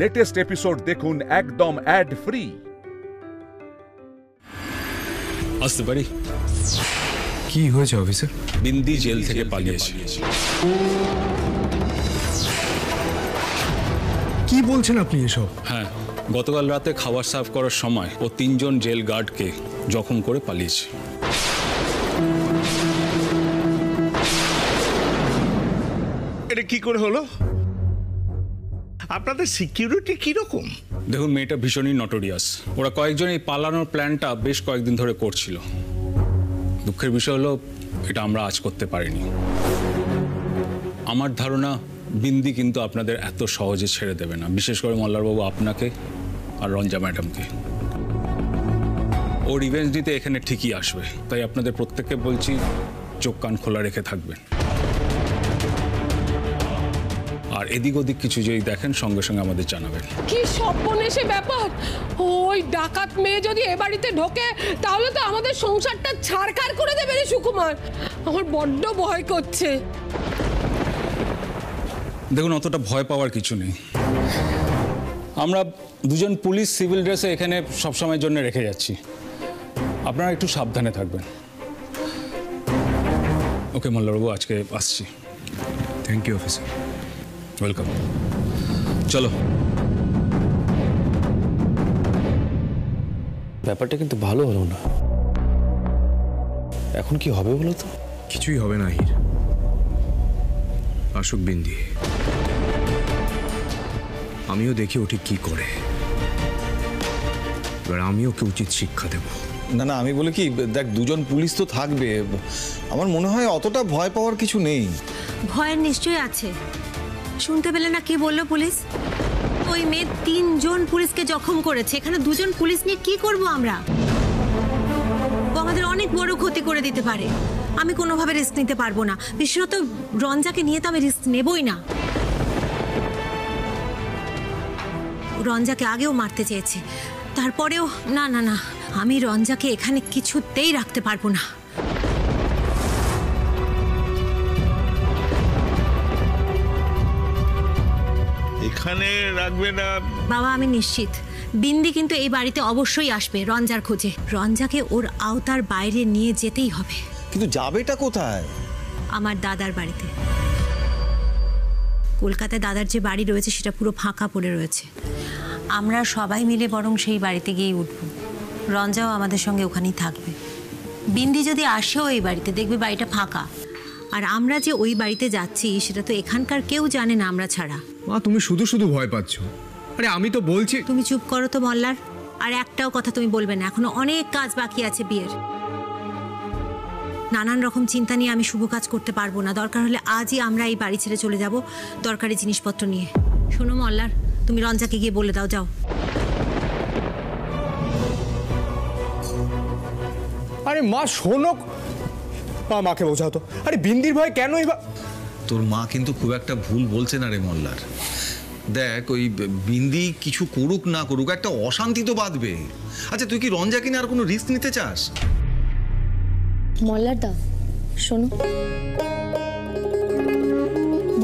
Latest episode দেখুন একদম add free. আসতে পারি? কি হয়েছে অফিসার? বিন্দি জেল থেকে পালিয়েছে। কি বলছেন আপনি এসব? হ্যাঁ, গতকাল রাতে খাবার সার্ভ করার সময় ও 3 জন জেল গার্ডকে জখম করে পালিয়েছে। এটা কি করে হলো? আপনাদের সিকিউরিটি কিরকম? দেখুন, মেয়েটা ভীষণই নটোরিয়াস। ওরা কয়েকজন এই পালানোর প্ল্যানটা বেশ কয়েকদিন ধরে করছিল। দুঃখের বিষয় হলো এটা আমরা আজ করতে পারিনি। আমার ধারণা বিন্দি কিন্তু আপনাদের এত সহজে ছেড়ে দেবে না, বিশেষ করে মল্লারবাবু আপনাকে আর রঞ্জা ম্যাডামকে। ও রিভেঞ্জ নিতে এখানে ঠিকই আসবে, তাই আপনাদের প্রত্যেককে বলছি চোখ কান খোলা রেখে থাকবেন। আর এদিক ওদিক কিছু যদি দেখেন সঙ্গে সঙ্গে আমাদের জানাবেন। কি সর্বনেশে ব্যাপার! ওই ডাকাত মেয়ে যদি এ বাড়িতে ঢোকে তাহলে তো আমাদের সংসারটা ছাড়খাড় করে দেবে রে সুকুমার। আমার বড্ড ভয় করছে। দেখুন, অতটা ভয় পাওয়ার কিছু নেই। আমরা দুজন পুলিশ সিভিল ড্রেসে এখানে সবসময়ের জন্য রেখে যাচ্ছি, আপনারা একটু সাবধানে থাকবেন। ওকে মল্লারবাবু, আজকে আসছি। Thank you officer. ওয়েলকাম। চলো। ব্যাপারটা কিন্তু ভালো হলো না। এখন কি হবে বলো তো? কিছুই হবে না হির। আসুক বিন্দি, আমিও দেখি ও ঠিক কি করে। এবার আমি ওকে উচিত শিক্ষা দেব। না না, আমি বলি কি, দেখ দুজন পুলিশ তো থাকবে, আমার মনে হয় অতটা ভয় পাওয়ার কিছু নেই। ভয়ের নিশ্চয়ই আছে। শুনতে পেলে না কি বললো পুলিশ? ওই মেয়ে 3 জন পুলিশকে জখম করেছে। এখানে 2 জন পুলিশ নিয়ে কি করব আমরা? ও আমাদের অনেক বড় ক্ষতি করে দিতে পারে। আমি কোনোভাবে রিস্ক নিতে পারবো না। বিশেষত রঞ্জাকে নিয়ে তো আমি রিস্ক নেবই না। রঞ্জাকে আগেও মারতে চেয়েছে, তারপরেও না না না, আমি রঞ্জাকে এখানে কিছুতেই রাখতে পারবো না। এখানে রাখবে না বাবা, আমি নিশ্চিত বিন্দি কিন্তু এই বাড়িতে অবশ্যই আসবে রঞ্জার খোঁজে। রঞ্জাকে ওর আওতার বাইরে নিয়ে যেতেই হবে। কিন্তু যাবেটা কোথায়? আমার দাদার বাড়িতে। কলকাতায় দাদার যে বাড়ি রয়েছে সেটা পুরো ফাঁকা পড়ে রয়েছে। আমরা সবাই মিলে বরং সেই বাড়িতে গিয়েই উঠব। রঞ্জাও আমাদের সঙ্গে ওখানেই থাকবে। বিন্দি যদি আসেও এই বাড়িতে, দেখবে বাড়িটা ফাঁকা। আর আমরা যে ওই বাড়িতে যাচ্ছি সেটা তো এখানকার কেউ জানে না আমরা ছাড়া। মা, তুমি শুধু শুধু ভয় পাচ্ছ। আরে আমি তো বলছি। তুমি চুপ করো তো মল্লার। আর একটাও কথা তুমি বলবে না। এখনো অনেক কাজ বাকি আছে বিয়ের। নানান রকম চিন্তা নিয়ে আমি শুভ কাজ করতে পারবো না। দরকার হলে আজই আমরা এই বাড়ি ছেড়ে চলে যাব দরকারি জিনিসপত্র নিয়ে। শোনো মল্লার, তুমি রঞ্জাকে গিয়ে বলে দাও, যাও। আরে মা শোনো, মাকে বোঝাও তো। আরে বিন্দির ভয় কেনই বা? তোর মা কিন্তু খুব একটা ভুল বলছে না রে মল্লার। দেখ, ওই বিন্দি কিছু করুক না করুক, একটা অশান্তি তো বাঁধবে। আচ্ছা, তুই কি রঞ্জাকে নিয়ে আর কোনো রিস্ক নিতে চাস? মল্লার দা শোনো,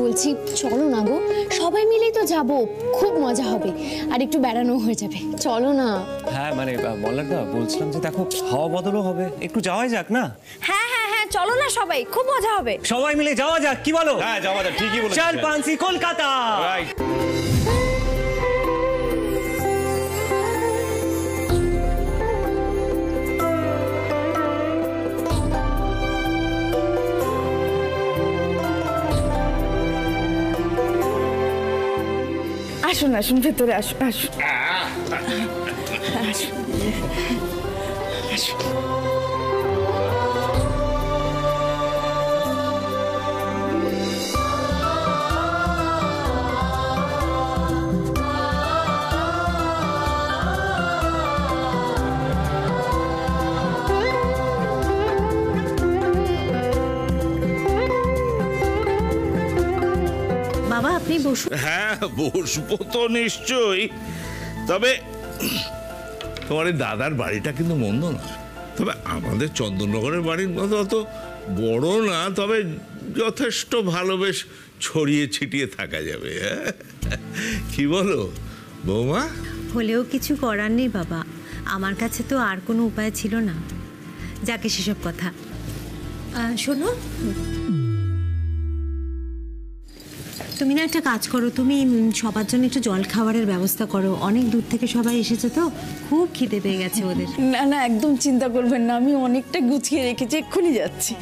বলছি চলো না গো, সবাই মিলেই তো যাবো, খুব মজা হবে। আর একটু বেড়ানো হয়ে যাবে, চলো না। হ্যাঁ মানে মল্লার দা, বলছিলাম যে দেখো হাওয়া বদলও হবে, একটু যাওয়াই যাক না? হ্যাঁ হ্যাঁ হ্যাঁ, চলো না সবাই, খুব মজা হবে। সবাই মিলে যাওয়া যাক, কি বলো? হ্যাঁ যাওয়া যাক, ঠিকই বলেছিস। চল পানসি কলকাতা। আসুন আসুন, ভেতরে আসুন আসুন আসুন। বাবা, আপনি বসুন। হ্যাঁ বসবো তো নিশ্চয়ই। তবে তোমার এই দাদার বাড়িটা কিন্তু মন্দ না। তবে আমাদের চন্দননগরের বাড়ির মতো অত বড় না, তবে যথেষ্ট ভালো, বেশ ছড়িয়ে ছিটিয়ে থাকা যাবে। কি বলো? বৌমা, হলেও কিছু করার নেই বাবা, আমার কাছে তো আর কোনো উপায় ছিল না। যাকে সেসব কথা। শোনো, তুমি না একটা কাজ করো, তুমি সবার জন্য একটু জল খাবারের ব্যবস্থা করো। অনেক দূর থেকে সবাই এসেছে তো, খুব খিদে পেয়ে গেছে ওদের। না না, একদম চিন্তা করবেন না, আমি অনেকটা গুছিয়ে রেখেছি, এক্ষুনি যাচ্ছি।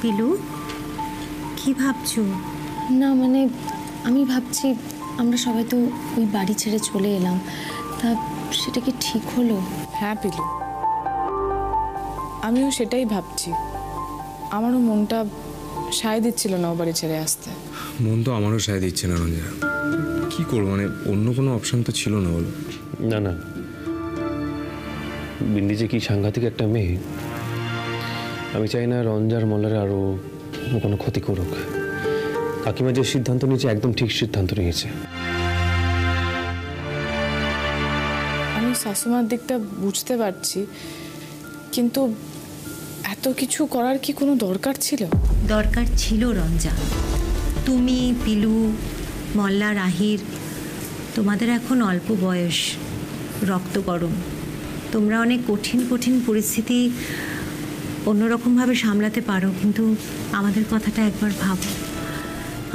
পিলু, কি ভাবছো? না মানে আমি ভাবছি আমরা সবাই তো ওই বাড়ি ছেড়ে চলে এলাম, তা সেটা কি ঠিক হলো? হ্যাঁ পিলু, আমিও সেটাই ভাবছি। আমারও মনটা সায় দিচ্ছিল না ও বাড়ি ছেড়ে আসতে। মন তো আমারও সায় দিচ্ছে না রঞ্জা। কি করবো, মানে অন্য কোনো অপশন তো ছিল না। বলো না না, বিন্দি যে কি সাংঘাতিক একটা মেয়ে, আমি চাই না রঞ্জার মল্লারে আরো কোনো ক্ষতি করুক। কাকিমা যে সিদ্ধান্ত নিয়েছে একদম ঠিক সিদ্ধান্ত নিয়েছে। আমি শাশুমার দিকটা বুঝতে পারছি, কিন্তু এত কিছু করার কি কোনো দরকার ছিল? দরকার ছিল রঞ্জা। তুমি, পিলু, মল্লা, রাহির, তোমাদের এখন অল্প বয়স, রক্ত গরম, তোমরা অনেক কঠিন কঠিন পরিস্থিতি অন্যরকমভাবে সামলাতে পারো, কিন্তু আমাদের কথাটা একবার ভাবো।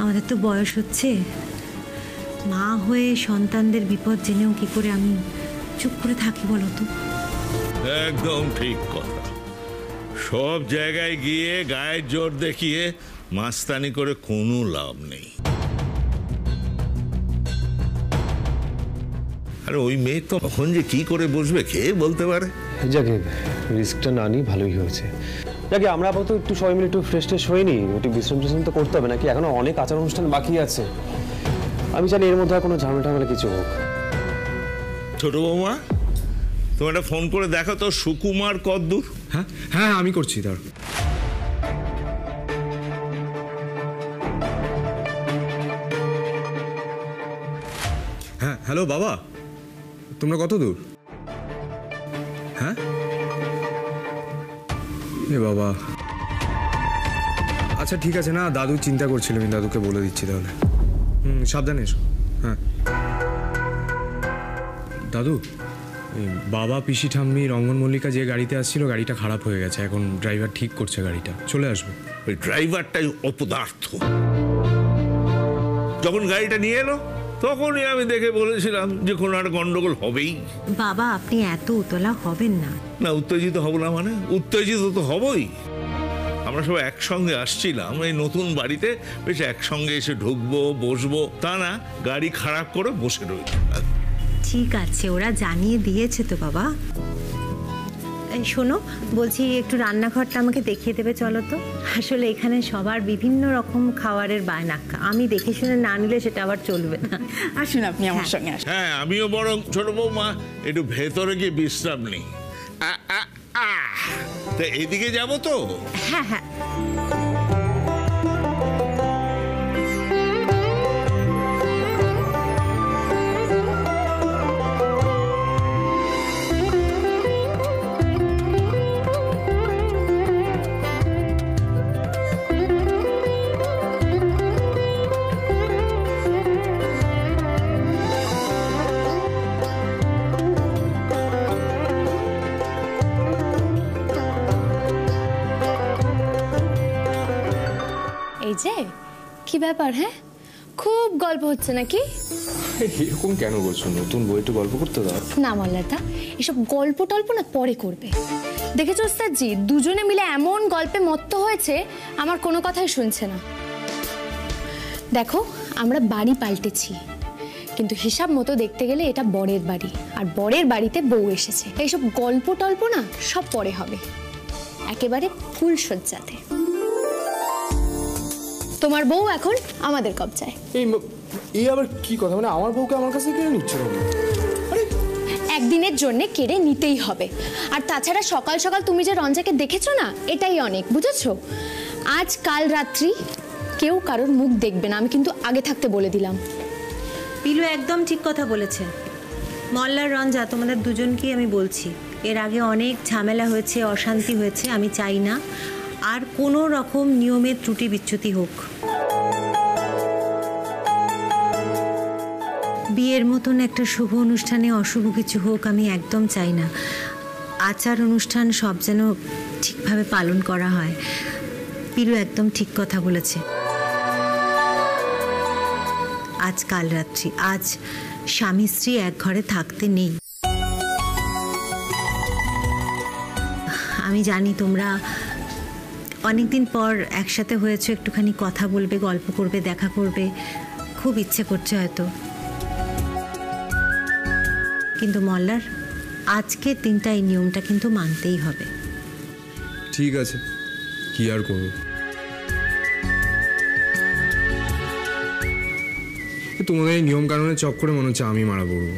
আমাদের তো বয়স হচ্ছে, মা হয়ে সন্তানদের বিপদ জেনেও কি করে আমি চুপ করে থাকি বলো তো? একদম ঠিক কথা। সব জায়গায় গিয়ে গায়ের জোর দেখিয়ে মাস্তানি করে কোনো লাভ নেই। আরে ওই মেয়ে তো কখন যে কি করে বসবে কে বলতে পারে। যাকে রিস্কটা না নিই ভালোই হয়েছে। যাকে আমরা আপাতত একটু সবাই মিলে একটু ফ্রেশ ট্রেশ হয়ে নিই, একটু বিশ্রাম টিশ্রাম তো করতে হবে নাকি, এখনো অনেক আচার অনুষ্ঠান বাকি আছে। আমি জানি এর মধ্যে আর কোনো ঝামেলা টামেলা কিছু হোক। ছোট বৌমা, তুমি একটা ফোন করে দেখো তো সুকুমার কদ্দূর। হ্যাঁ হ্যাঁ, আমি করছি। ধর হ্যাঁ। হ্যালো বাবা, তোমরা কত দূর? হ্যাঁ এ বাবা, আচ্ছা ঠিক আছে। না দাদু চিন্তা করছিল, আমি দাদুকে বলে দিচ্ছি তাহলে। সাবধানে এসো। হ্যাঁ দাদু, বাবা, পিসি, ঠাম্মি, রঙ্গন, মল্লিকা যে গাড়িতে আসছিল গাড়িটা খারাপ হয়ে গেছে, এখন ড্রাইভার ঠিক করছে গাড়িটা, চলে আসবে। ওই ড্রাইভারটাই অপদার্থ। যখন গাড়িটা নিয়ে এলো তখনই আমি দেখে বলেছিলাম যে কোনো একটা গন্ডগোল হবেই। বাবা, আপনি এত উতলা হবেন না। না, উত্তেজিত হব না মানে? উত্তেজিত তো হবই। আমরা সব একসঙ্গে আসছিলাম এই নতুন বাড়িতে, বেশ একসঙ্গে এসে ঢুকবো, বসবো, তা না গাড়ি খারাপ করে বসে রইল। ঠিক আছে, ওরা জানিয়ে দিয়েছে তো বাবা। শোনো, বলছি একটু রান্নাঘরটা আমাকে দেখিয়ে দেবে চলো তো। আসলে এখানে সবার বিভিন্ন রকম খাবারের বায়না, আমি দেখে শুনে না নিলে সেটা আবার চলবে না। আসুন আপনি আমার সঙ্গে আসুন। হ্যাঁ, আমিও বরং ছোট বৌমা একটু ভেতরে গিয়ে বিশ্রাম নেই। তা এদিকে যাবো তো? হ্যাঁ হ্যাঁ। এই যে কি ব্যাপার, হ্যাঁ খুব গল্প হচ্ছে নাকি? এরকম কেন বলছো? নতুন বই একটু গল্প করতে দাও না মল্লারদা, এসব গল্প টল্প না পরে করবে। দেখেছো ওস্তাদজি, দুজনে মিলে এমন গল্পে মত্ত হয়েছে আমার কোনো কথাই শুনছে না। দেখো, আমরা বাড়ি পাল্টেছি, কিন্তু হিসাব মতো দেখতে গেলে এটা বরের বাড়ি, আর বরের বাড়িতে বউ এসেছে। এইসব গল্প টল্প না সব পরে হবে, একেবারে ফুল সজ্জাতে। তোমার বউ এখন আমাদের কবজায়। এই আবার কি কথা? মানে আমার বউকে আমার কাছে কেড়ে নিচ্ছে? একদিনের জন্য কেড়ে নিতেই হবে। আর তাছাড়া সকাল সকাল তুমি যে রঞ্জাকে দেখেছো না, এটাই অনেক, বুঝেছো? আজ কাল রাত্রি কেউ কারোর মুখ দেখবে না, আমি কিন্তু আগে থাকতে বলে দিলাম। পিলু একদম ঠিক কথা বলেছে। মল্লার রঞ্জা, তোমাদের দুজনকেই আমি বলছি, এর আগে অনেক ঝামেলা হয়েছে, অশান্তি হয়েছে। আমি চাই না আর কোনো রকম নিয়মের ত্রুটি বিচ্যুতি হোক। বিয়ের মতন একটা শুভ অনুষ্ঠানে অশুভ কিছু হোক আমি একদম চাই না। আচার অনুষ্ঠান সব যেন ঠিকভাবে পালন করা হয়। পিরু একদম ঠিক কথা বলেছে। আজ কাল রাত্রি, আজ স্বামী স্ত্রী এক ঘরে থাকতে নেই। আমি জানি তোমরা অনেকদিন পর একসাথে হয়েছে, একটুখানি কথা বলবে, গল্প করবে, দেখা করবে, খুব ইচ্ছে করছে হয়তো। কিন্তু মল্লার, আজকের দিনটা এই নিয়মটা কিন্তু মানতেই হবে। ঠিক আছে, কি আর করবো। তোমাদের এই নিয়ম কানুনের চক্করে মনে হচ্ছে আমি মারা পড়বো।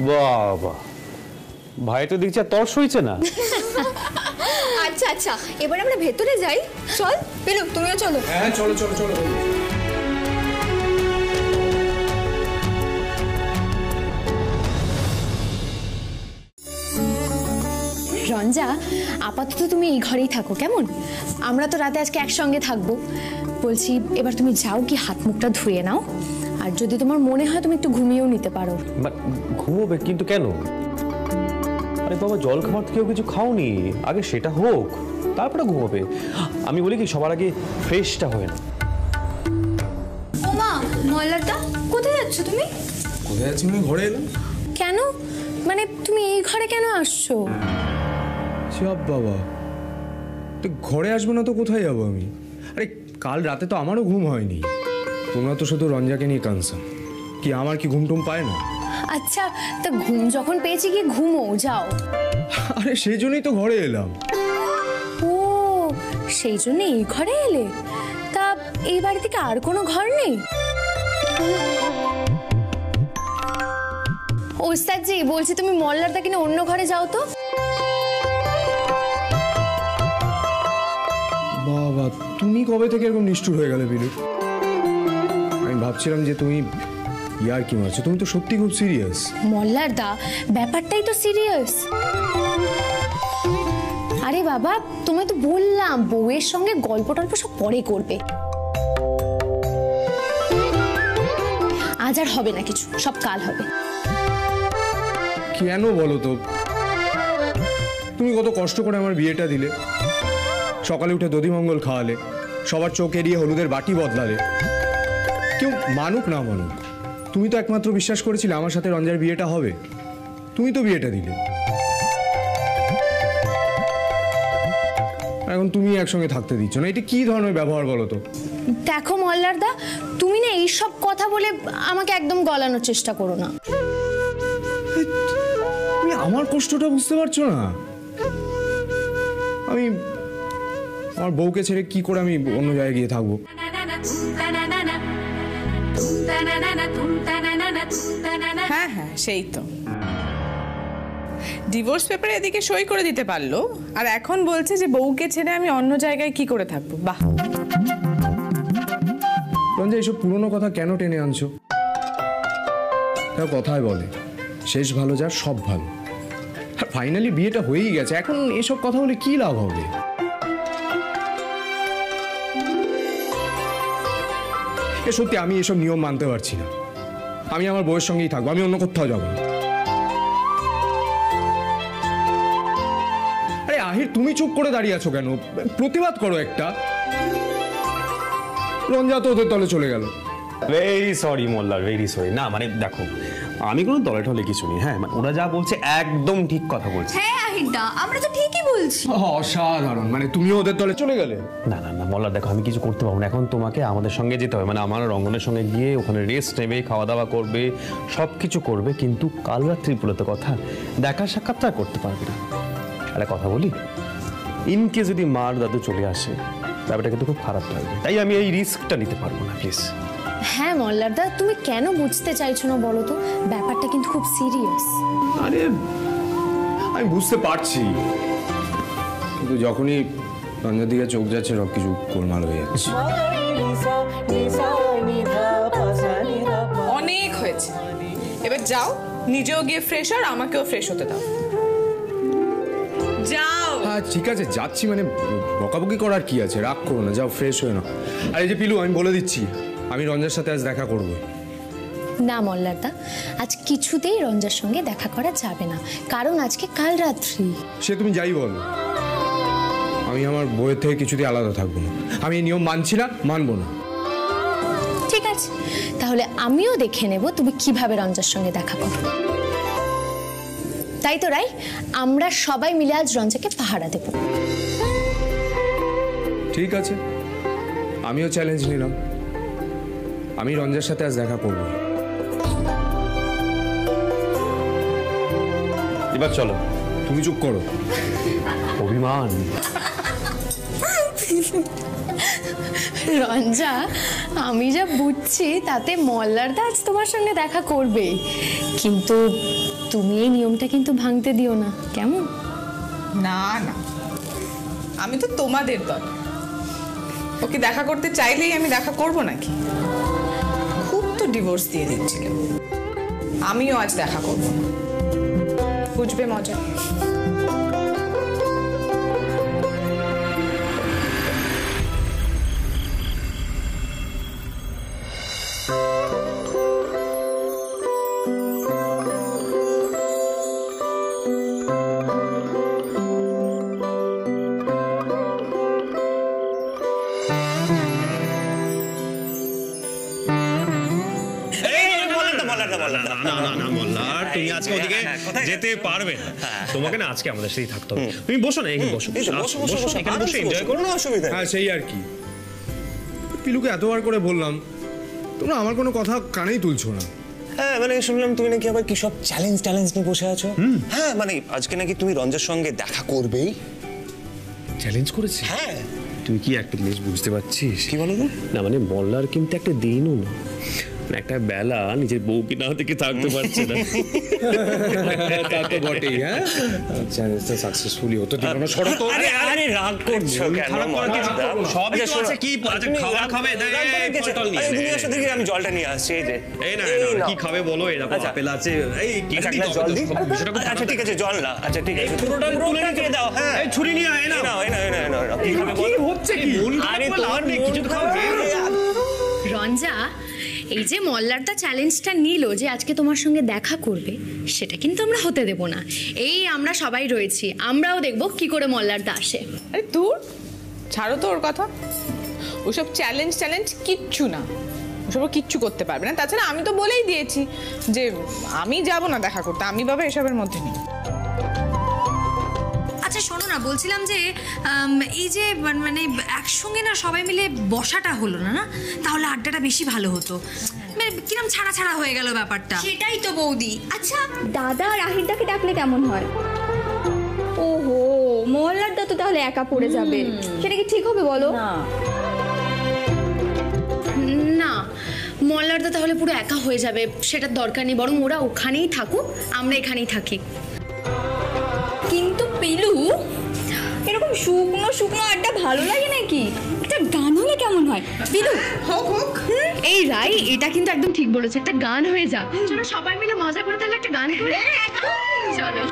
বাবা, ভাই তো দেখছি আর তর্স হয়েছে না। আচ্ছা আচ্ছা, এবার আমরা ভেতরে যাই। চল পেলু, তুমিও চলো। হ্যাঁ চলো চলো চলো। রঞ্জা, আপাতত তুমি এই ঘরেই থাকো, কেমন? আমরা তো রাতে আজকে একসঙ্গে থাকবো। বলছি এবার তুমি যাও, কি হাত মুখটা ধুয়ে নাও, আর যদি তোমার মনে হয় তুমি একটু ঘুমিয়েও নিতে পারো। ঘুমোবে কিন্তু কেন? আরে বাবা, জল খাবার কেউ কিছু খাওনি, আগে সেটা হোক তারপরে ঘুমোবে। আমি বলি কি, সবার আগে ফ্রেশটা হয়ে না। ওমা, মল্লারদা কোথায় যাচ্ছ তুমি? কোথায় যাচ্ছি মানে ঘরে এলাম। কেন? মানে তুমি এই ঘরে কেন আসছো? সব বাবা, তো ঘরে আসবো না তো কোথায় যাবো আমি? আরে কাল রাতে তো আমারও ঘুম হয়নি। তোমরা তো শুধু রঞ্জাকে নিয়ে কানসার্ন, কি আমার কি ঘুম টুম পায় না? আচ্ছা, তা ঘুম যখন পেয়েছি কি ঘুমো, যাও। আরে সেই জন্যই তো ঘরে এলাম। ও, সেই জন্য এই ঘরে এলে? তা এই বাড়ি থেকে আর কোনো ঘর নেই? ওস্তাদজি, বলছি তুমি মল্লারদা কিনে অন্য ঘরে যাও তো। বাবা, তুমি কবে থেকে এরকম নিষ্ঠুর হয়ে গেলে বিলু? আমি ভাবছিলাম যে তুমি ইয়ার কি মারছো, তুমি তো সত্যি খুব সিরিয়াস। মল্লারদা, ব্যাপারটাই তো সিরিয়াস। আরে বাবা, তোমায় তো বললাম বউয়ের সঙ্গে গল্প টল্প সব পরে করবে। আজ আর হবে না কিছু, সব কাল হবে। কেন বলো তো? তুমি কত কষ্ট করে আমার বিয়েটা দিলে, সকালে উঠে দধিমঙ্গল খাওয়ালে, সবার চোখ এড়িয়ে হলুদের বাটি বদলালে। কেউ মানুক না মানুক, তুমি তো একমাত্র বিশ্বাস করেছিলে আমার সাথে রঞ্জার বিয়েটা হবে। তুমি তো বিয়েটা দিলে, এখন তুমি একসঙ্গে থাকতে দিচ্ছ না। এটা কি ধরনের ব্যবহার বলো তো? দেখো মল্লারদা, তুমি না এইসব কথা বলে আমাকে একদম গলানোর চেষ্টা করো না। তুমি আমার কষ্টটা বুঝতে পারছো না? আমি আমার বউকে ছেড়ে কি করে আমি অন্য জায়গায় গিয়ে থাকবো? হ্যাঁ হ্যাঁ, সেই তো ডিভোর্স পেপারে এদিকে সই করে দিতে পারলো, আর এখন বলছে যে বউকে ছেড়ে আমি অন্য জায়গায় কি করে থাকবো। বাহ রঞ্জা, এইসব পুরনো কথা কেন টেনে আনছো? কথায় বলে শেষ ভালো যার সব ভালো। আর ফাইনালি বিয়েটা হয়েই গেছে, এখন এসব কথা বলে কি লাভ হবে? সত্যি আমি এসব নিয়ম মানতে পারছি না। আমি আমার বউয়ের সঙ্গেই থাকবো, আমি অন্য কোথাও যাবো না। আরে আহির, তুমি চুপ করে দাঁড়িয়ে আছো কেন? প্রতিবাদ করো একটা। রঞ্জা তো ওদের দলে চলে গেল। ভেরি সরি মোল্লার, ভেরি সরি। না মানে দেখো, আমি কোনো দলে টলে কিছু নেই। হ্যাঁ, ওরা যা বলছে একদম ঠিক কথা বলছে। হ্যাঁ আহিরদা, আমরা তো ঠিকই বলছি। অসাধারণ, মানে তুমিও ওদের দলে চলে গেলে? না না না মোল্লার, দেখো আমি কিছু করতে পারবো না। এখন তোমাকে আমাদের সঙ্গে যেতে হবে, মানে আমার রঙ্গনের সঙ্গে গিয়ে ওখানে রেস্ট নেবে, খাওয়া দাওয়া করবে, সব কিছু করবে। কিন্তু কাল রাত্রি পুরোতে কথা, দেখা সাক্ষাৎ আর করতে পারবে না। একটা কথা বলি, ইনকে যদি মার দাদু চলে আসে, ব্যাপারটা কিন্তু খুব খারাপ লাগবে। তাই আমি এই রিস্কটা নিতে পারবো না, প্লিজ। হ্যাঁ মল্লারদা, তুমি কেন বুঝতে চাইছো না বলো তো? ব্যাপারটা কিন্তু খুব সিরিয়াস। আরে আমি বুঝতে পারছি, কিন্তু যখনই রঞ্জার দিকে চোখ যাচ্ছে সব কিছু গোলমাল হয়ে যাচ্ছে। অনেক হয়েছে, এবার যাও, নিজেও গিয়ে ফ্রেশ আর আমাকেও ফ্রেশ হতে দাও। যাও। হ্যাঁ ঠিক আছে যাচ্ছি, মানে বকাবকি করার কি আছে, রাগ করো না, যাও ফ্রেশ হয়ে নাও। আর এই যে পিলু, আমি বলে দিচ্ছি আমি রঞ্জার সাথে আজ দেখা করবো। না মল্লারদা, আজ কিছুতেই রঞ্জার সঙ্গে দেখা করা যাবে না, কারণ আজকে কাল রাত্রি। সে তুমি যাই বলো, আমি আমার বইয়ের থেকে কিছুতেই আলাদা থাকবো না। আমি এই নিয়ম মানছি না, মানবো না। ঠিক আছে, তাহলে আমিও দেখে নেব তুমি কিভাবে রঞ্জার সঙ্গে দেখা করো। তাই তো রাই, আমরা সবাই মিলে আজ রঞ্জাকে পাহারা দেব। ঠিক আছে, আমিও চ্যালেঞ্জ নিলাম, আমি রঞ্জার সাথে আজ দেখা করবো। এবার চলো। তুমি চুপ করো। অভিমান। রঞ্জা, আমি যা বুঝছি তাতে মল্লারদা আজ তোমার সঙ্গে দেখা করবে, কিন্তু তুমি এই নিয়মটা কিন্তু ভাঙতে দিও না, কেমন? না না, আমি তো তোমাদের দল। ওকে দেখা করতে চাইলেই আমি দেখা করব নাকি? খুব তো ডিভোর্স দিয়ে দিচ্ছিল, আমিও আজ দেখা করব না, বুঝবে মজা। তুমি আজকে ওদিকে যেতে পারবে না, তোমাকে না আজকে আমাদের সাথেই থাকতে হবে। তুমি বসো না, এখানে বসো, এখানে বসে এনজয় করো, না অসুবিধা। হ্যাঁ সেই আর কি, পিলুকে এতবার করে বললাম, তোমরা আমার কোনো কথা কানেই তুলছো না। হ্যাঁ মানে শুনলাম তুমি নাকি আবার কি সব চ্যালেঞ্জ নিয়ে বসে আছো। হ্যাঁ মানে আজকে নাকি তুমি রঞ্জার সঙ্গে দেখা করবেই। চ্যালেঞ্জ করেছি? হ্যাঁ। তুই কি একটা জিনিস বুঝতে পারছিস? কি বলো না, মানে মল্লার কিন্তু একটা দিনও না, একটা বেলা নিজের বউকে না থেকে থাকতে পারছে না। তা তো বটেই। হ্যাঁ চ্যালেঞ্জটা সাকসেসফুলি হতে দিল না। সরো তো। আরে রাগ করছো কেন? সবই তো আছে, কি আছে? খাবার খাবে? তুমি আসো দেখি, আমি জলটা নিয়ে আসছি। এই যে এই না কি খাবে বলো? এই দেখো আপেল আছে, এই কেটে দিতে হবে। জল দি। আচ্ছা ঠিক আছে, জল না। আচ্ছা ঠিক আছে, পুরোটা দিয়ে দাও। হ্যাঁ এই ছুরি নিয়ে আয় না। না কি খাবে বল? কি হচ্ছে কি? আরে তোমার কিছু তো খাবে। রঞ্জা, এই যে মল্লারদা চ্যালেঞ্জটা নিল যে আজকে তোমার সঙ্গে দেখা করবে, সেটা কিন্তু আমরা হতে দেব না। এই আমরা সবাই রয়েছি, আমরাও দেখব কি করে মল্লারদা আসে। আরে দূর, ছাড়ো তো ওর কথা। ওসব চ্যালেঞ্জ কিচ্ছু না, ওসব কিচ্ছু করতে পারবে না। তাছাড়া আমি তো বলেই দিয়েছি যে আমি যাব না দেখা করতে, আমি বাবা এসবের মধ্যে নেই। আচ্ছা শোনো না, বলছিলাম যে এই যে মানে একসঙ্গে না সবাই মিলে বসাটা হলো না, না তাহলে আড্ডাটা বেশি ভালো হতো। মানে কিরম ছাড়া হয়ে গেল ব্যাপারটা। সেটাই তো বৌদি। আচ্ছা দাদা আর আহিরদাকে ডাকলে কেমন হয়? ওহো, মল্লারদা তো তাহলে একা পড়ে যাবে, সেটা কি ঠিক হবে বলো? না, মল্লারদা তাহলে পুরো একা হয়ে যাবে, সেটার দরকার নেই, বরং ওরা ওখানেই থাকুক, আমরা এখানেই থাকি। কিন্তু পিলু, এরকম শুকনো আড্ডা ভালো লাগে নাকি? একটা গান হলে কেমন হয়? পিলু হোক। এই রাই, এটা কিন্তু একদম ঠিক বলেছে, একটা গান হয়ে যাক। চলো সবাই মিলে মজা করে তাহলে একটা গান করি। চলো।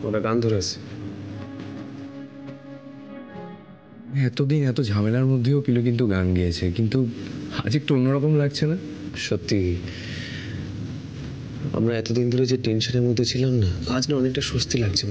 ওরা গান ধরেছে। এতদিন এত ঝামেলার মধ্যেও পিলু কিন্তু গান গেয়েছে, কিন্তু আজ একটু অন্যরকম লাগছে না? সত্যি, আমরা এতদিন ধরে যে টেনশনের মধ্যে ছিলাম না, আজ না অনেকটা স্বস্তি লাগছে।